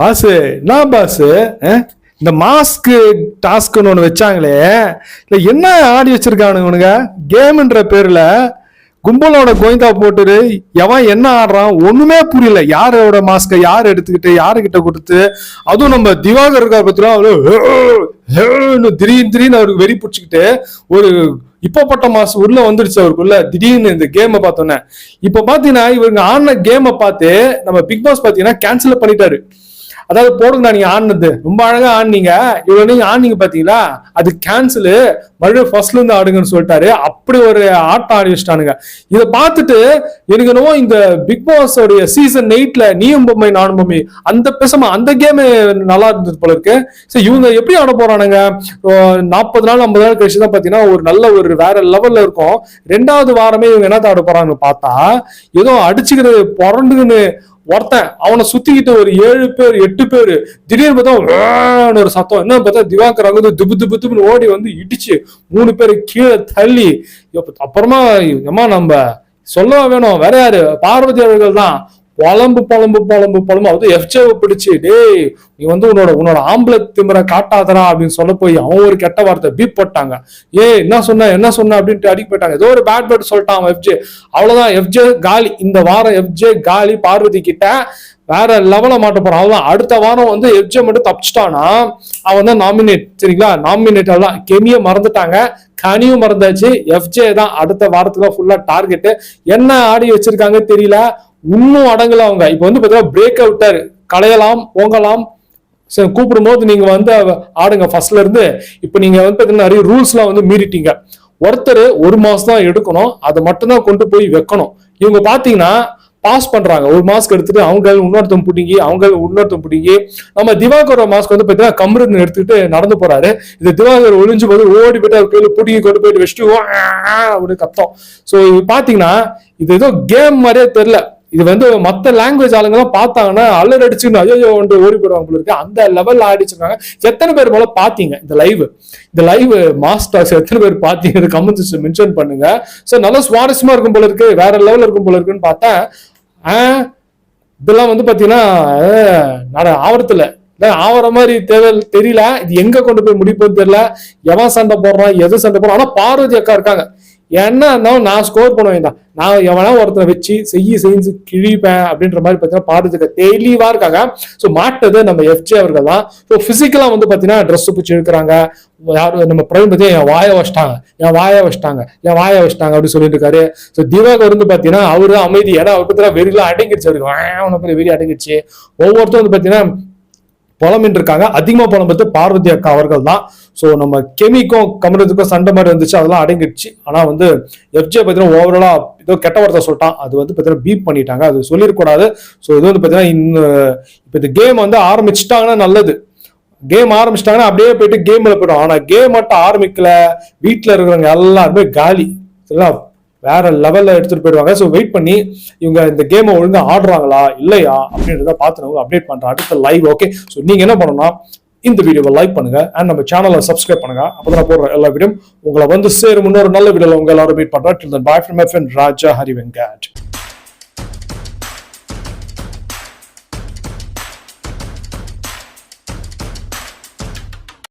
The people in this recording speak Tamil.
பாஸ் என்ன பாஸ், இந்த மாஸ்க் டாஸ்க்னு ஒன்று வச்சாங்களே, இல்லை என்ன ஆடி வச்சிருக்கானுங்க இவனுங்க? கேம்ன்ற பேர்ல கும்பலோட கோயந்தா போட்டு எவன் என்ன ஆடுறான் ஒண்ணுமே புரியல. யாரோட மாஸ்கை யார் எடுத்துக்கிட்டு யாருக்கிட்ட கொடுத்து, அதுவும் நம்ம திவாகர் இருக்கா பத்திரம் திடீர்னு அவருக்கு வெறி பிடிச்சிக்கிட்டு ஒரு இப்பப்பட்ட மாசம் உள்ள வந்துருச்சு அவருக்குள்ள. திடீர்னு இந்த கேமை பார்த்தோன்னே இப்ப பாத்தீங்கன்னா இவங்க ஆடின கேமை பார்த்து நம்ம பிக் பாஸ் பாத்தீங்கன்னா கேன்சல் பண்ணிட்டாரு. அதாவது போடுங்கண்ணா நீங்க ஆடினது ரொம்ப அழகா ஆடினீங்க, இவ்வளவு நீங்க ஆடினீங்க பாத்தீங்களா, அது கேன்சலு, மறுபடியும் ஃபர்ஸ்ட்ல இருந்து ஆடுங்கன்னு சொல்லிட்டாரு. அப்படி ஒரு ஆட்டம் ஆடி வச்சுட்டானுங்க. இதை பார்த்துட்டு எனக்கு என்னவோ இந்த பிக் பாஸ் உடைய சீசன் 8ல நீயும் பொம்மை நானும் பொம்மை அந்த பேசாம அந்த கேம் நல்லா இருந்தது போல இருக்கு. சரி இவங்க எப்படி ஆட போறானுங்க? 40 நாள் 50 நாள் கழிச்சு தான் பாத்தீங்கன்னா ஒரு நல்ல ஒரு வேற லெவல்ல இருக்கும். 2வது வாரமே இவங்க என்ன ஆட போறாங்கன்னு பார்த்தா ஏதோ அடிச்சுக்கிறது புரண்டுன்னு ஒருத்தன் அவனை சுத்திக்கிட்டு ஒரு 7 பேர் 8 பேரு திடீர்னு பார்த்தா ஒரு சத்தம். என்ன பார்த்தா திவாகர் அங்க துபு துபு துபுன்னு ஓடி வந்து இடிச்சு 3 பேரு கீழே தள்ளி. அப்புறமா நம்ம சொல்லவா வேணும், வேற யாரு, பார்வதி அவர்கள் தான் புலம்பு அது எஃப்ஜேவை பிடிச்சு, டேய் நீ வந்து உன்னோட ஆம்பளை திமிரை காட்டாதரா அப்படின்னு சொல்ல போய் அவன் ஒரு கெட்ட வார்த்தை பீப் போட்டாங்க. என்ன சொன்ன அப்படின்ட்டு அடிக்க போயிட்டாங்க. ஏதோ ஒரு பேட் பேட் சொல்லிட்டான் எஃப்ஜே. அவ்வளவுதான், எஃப்ஜே காலி. இந்த வாரம் எஃப்ஜே காலி. பார்வதி கிட்ட வேற லெவல மாட்ட போறான். அவ்வளவுதான். அடுத்த வாரம் வந்து எஃப்ஜே மட்டும் தப்பிச்சிட்டானா அவன் தான் நாமினேட். சரிங்களா, நாமினேட் எல்லாம் கெமிய மறந்துட்டாங்க, கனியும் மறந்தாச்சு. எஃப்ஜே தான் அடுத்த வாரத்துக்கு ஃபுல்லா டார்கெட். என்ன ஆடி வச்சிருக்காங்க தெரியல, இன்னும் அடங்கல அவங்க. இப்ப வந்து பாத்தீங்கன்னா பிரேக் அவுட்டாரு, களையலாம் பொங்கலாம் கூப்பிடும் போது நீங்க வந்து ஆடுங்க ஃபர்ஸ்ட்ல இருந்து. இப்ப நீங்க வந்து நிறைய ரூல்ஸ் எல்லாம் வந்து மீறிட்டீங்க. ஒருத்தர் 1 மாசம் தான் எடுக்கணும், அதை மட்டும் தான் கொண்டு போய் வைக்கணும். இவங்க பாத்தீங்கன்னா பாஸ் பண்றாங்க. ஒரு மாஸ்க் எடுத்துட்டு அவங்க இன்னொருத்தம் பிடிங்கி நம்ம திவாகர் மாஸ்க் வந்து பாத்தீங்கன்னா கம்ருன்னு எடுத்துக்கிட்டு நடந்து போறாரு. இது திவாகர் ஒளிஞ்சு போது ஓடி போயிட்டு அவர் கையில பிடிங்கி கொண்டு போயிட்டு வச்சுட்டு அப்படின்னு கத்தம். சோ இது பாத்தீங்கன்னா இது ஏதோ கேம் மாதிரியே தெரியல. இது வந்து மத்த லாங்குவேஜ் ஆளுங்க எல்லாம் பார்த்தாங்கன்னா அல்லர் அடிச்சுன்னு ஐயோ வந்து ஓடி போயிடுவாங்க போல இருக்கு. அந்த லெவல்ல ஆடிச்சிருக்காங்க. எத்தனை பேர் போல பாத்தீங்க இந்த லைவ் மாஸ்டர்ஸ்? எத்தனை பேர் பாத்தீங்க? கமெண்ட்ஸ் மென்ஷன் பண்ணுங்க. சோ நல்லா சுவாரஸ்யமா இருக்கும் போல இருக்கு, வேற லெவல்ல இருக்கும் போல இருக்குன்னு பார்த்தா இதெல்லாம் வந்து பாத்தீங்கன்னா ஆவரத்துல ஆவற மாதிரி தெரியல. இது எங்க கொண்டு போய் முடிப்பது தெரியல. எவன் சண்டை போடுறான், எது சண்டை போடுறான். ஆனா பார்வதி அக்கா இருக்காங்க. என்ன இருந்தாலும் நான் ஸ்கோர் பண்ணுவேன் தான், நான் எவனா ஒருத்தரை வச்சு செஞ்சு கிழிப்பேன் அப்படின்ற மாதிரி பார்த்தீங்கன்னா பார்வதி தெளிவா இருக்காங்க. ஸோ மாட்டது நம்ம எஃப்ஜே அவர்கள் தான். ஸோ பிசிக்கலா வந்து பார்த்தீங்கன்னா ட்ரெஸ் பிடிச்சி இழுக்கிறாங்க. யாரு நம்ம பிரவீன் பத்தி என் வாயை வச்சிட்டாங்க அப்படின்னு சொல்லிட்டு இருக்காரு. ஸோ திவாகர் வந்து பாத்தீங்கன்னா அவரு அமைதி, ஏன்னா அவர் பார்த்தீங்கன்னா வெறிலாம் அடங்கிடுச்சு, அவருக்கு வெறி அடங்கிடுச்சு. ஒவ்வொருத்தரும் வந்து பாத்தீங்கன்னா புலமின் இருக்காங்க. அதிகமா புலம்பத்து பார்வதி அக்கா அவர்கள் தான். ஸோ நம்ம கெமிக்கும் கமரத்துக்கும் சண்டை மாதிரி வந்துச்சு, அதெல்லாம் அடங்கிடுச்சு. ஆனா வந்து எஃப்ஜே பார்த்தீங்கன்னா ஓவராலா ஏதோ கெட்ட வார்த்தை சொல்லிட்டான், அது வந்து பார்த்தீங்கன்னா பீப் பண்ணிட்டாங்க, அது சொல்லிடக்கூடாது. ஸோ இது வந்து பார்த்தீங்கன்னா இப்போ இந்த கேம் வந்து ஆரம்பிச்சுட்டாங்கன்னா நல்லது. கேம் ஆரம்பிச்சிட்டாங்கன்னா அப்படியே போயிட்டு கேம்ல போயிடும். ஆனா கேம் மட்டும் ஆரம்பிக்கல, வீட்டுல இருக்கிறவங்க எல்லாருமே காலி, சரிங்களா, வேற லெவல்ல எடுத்துட்டு போயிடுவாங்க. ஸோ வெயிட் பண்ணி இவங்க இந்த கேமை ஒழுங்கா ஆடுறாங்களா இல்லையா அப்படின்றத பார்த்து அப்டேட் பண்றேன் அடுத்த லைவ். ஓகே, ஸோ நீங்க என்ன பண்ணணும்னா இந்த வீடியோவை லைக் பண்ணுங்க அண்ட் நம்ம சேனலை சப்ஸ்கிரைப் பண்ணுங்க. அப்பதான் போடுற எல்லா வீடியோ உங்களை வந்து சேரும். இன்னொரு நல்ல வீடியோல உங்க எல்லாரும் மீட் பண்றேன். Till then, bye from my friend Raja Hari Venkat.